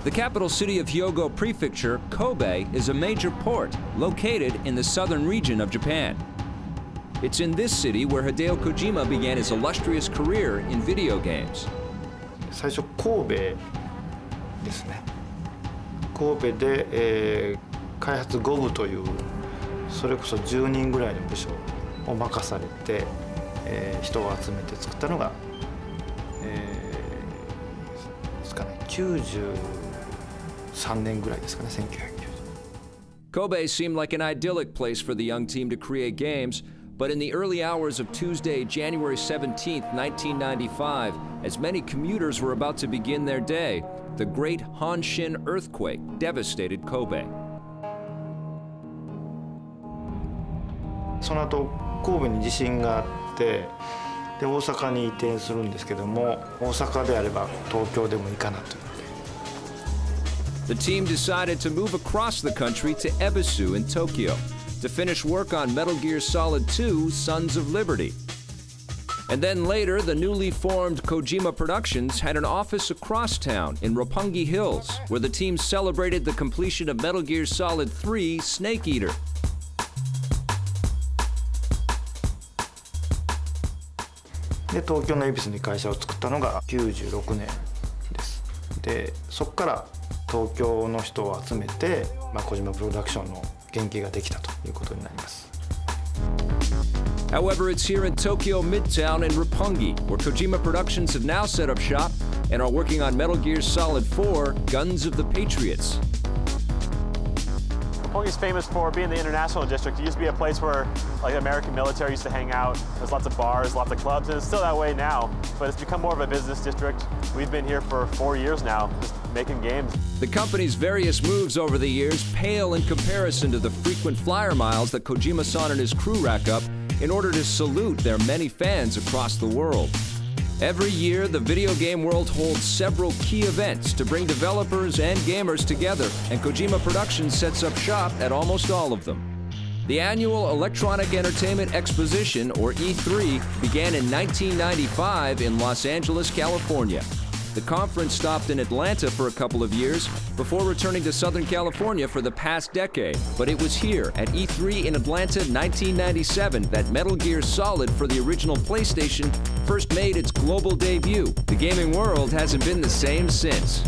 The capital city of Hyogo Prefecture, Kobe, is a major port located in the southern region of Japan. It's in this city where Hideo Kojima began his illustrious career in video games. 最初神戸ですね。神戸で、開発5部というそれこそ10人ぐらいの部署を任されて、人を集めて作ったのが、ですかね、93年ぐらいですかね、1990。Kobe seemed like an idyllic place for the young team to create games, but in the early hours of Tuesday, January 17, 1995, as many commuters were about to begin their day, the great Hanshin earthquake devastated Kobe. その後神戸に地震があって、で大阪に移転するんですけども、大阪であれば東京でもいいかなというので。The team decided to move across the country to Ebisu in Tokyo to finish work on Metal Gear Solid 2: Sons of Liberty. And then later, the newly formed Kojima Productions had an office across town in Roppongi Hills, where the team celebrated the completion of Metal Gear Solid 3: Snake Eater. で東京の恵比寿に会社を作ったのが96年です。でそこから東京の人を集めて、小島プロダクションの原型ができたということになります。However, it's here in Tokyo Midtown and Roppongi, where Kojima Productions have now set up shop and are working on Metal Gear Solid 4: Guns of the Patriots. Roppongi's famous for being the international district. It used to be a place where the American military used to hang out. There's lots of bars, lots of clubs, and it's still that way now, but it's become more of a business district. We've been here for 4 years now, just making games. The company's various moves over the years pale in comparison to the frequent flyer miles that Kojima-san and his crew rack up in order to salute their many fans across the world. Every year, the video game world holds several key events to bring developers and gamers together, and Kojima Productions sets up shop at almost all of them. The annual Electronic Entertainment Exposition, or E3, began in 1995 in Los Angeles, California. The conference stopped in Atlanta for a couple of years before returning to Southern California for the past decade. But it was here at E3 in Atlanta 1997 that Metal Gear Solid for the original PlayStation first made its global debut. The gaming world hasn't been the same since.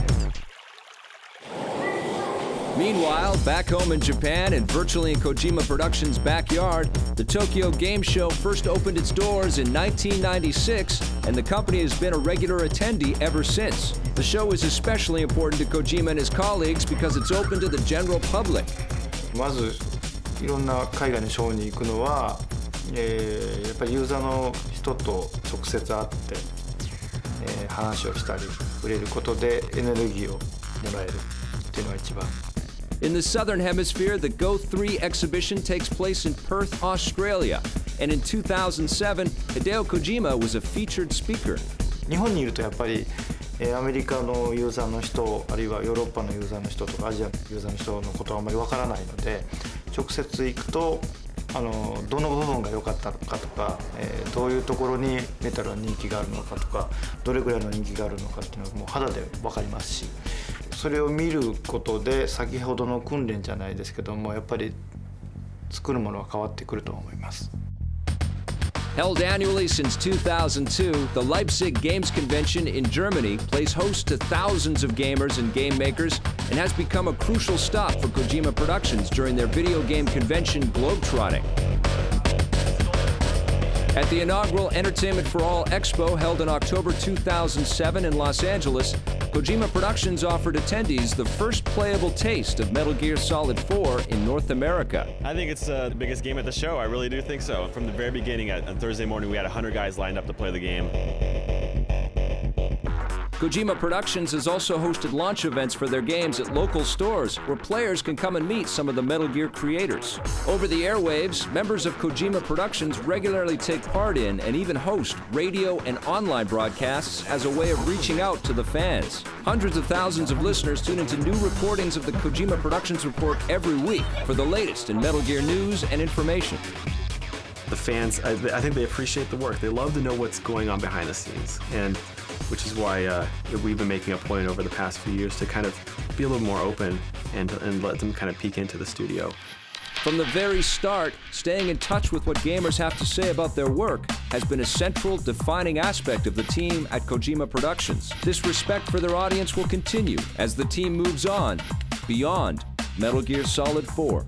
Meanwhile, back home in Japan and virtually in Kojima Productions' backyard, the Tokyo Game Show first opened its doors in 1996, and the company has been a regular attendee ever since. The show is especially important to Kojima and his colleagues because it's open to the general public. まずいろんな海外のショーに行くのは、やっぱりユーザーの人と直接会って、話をしたり触れることでエネルギーをもらえるっていうのが一番。In the Southern Hemisphere, the Go3 exhibition takes place in Perth, Australia. And in 2007, Hideo Kojima was a featured speaker. 日本にいるとやっぱり、アメリカのユーザーの人、あるいはヨーロッパのユーザーの人とかアジアのユーザーの人のことはあまりわからないので、直接行くとどの部分が良かったのかとか、どういうところにメタルの人気があるのかとか、どれぐらいの人気があるのかっていうのがもう肌で分かりますし、それを見ることで先ほどの訓練じゃないですけども、やっぱり作るものは変わってくると思います。Held annually since 2002, the Leipzig Games Convention in Germany plays host to thousands of gamers and game makers and has become a crucial stop for Kojima Productions during their video game convention globetrotting. At the inaugural Entertainment for All Expo held in October 2007 in Los Angeles, Kojima Productions offered attendees the first playable taste of Metal Gear Solid 4 in North America. I think it's the biggest game at the show. I really do think so. From the very beginning, on Thursday morning, we had 100 guys lined up to play the game. Kojima Productions has also hosted launch events for their games at local stores where players can come and meet some of the Metal Gear creators. Over the airwaves, members of Kojima Productions regularly take part in and even host radio and online broadcasts as a way of reaching out to the fans. Hundreds of thousands of listeners tune into new recordings of the Kojima Productions Report every week for the latest in Metal Gear news and information. The fans, I think they appreciate the work. They love to know what's going on behind the scenes. And which is why we've been making a point over the past few years to kind of be a little more open and let them kind of peek into the studio. From the very start, staying in touch with what gamers have to say about their work has been a central, defining aspect of the team at Kojima Productions. This respect for their audience will continue as the team moves on beyond Metal Gear Solid 4.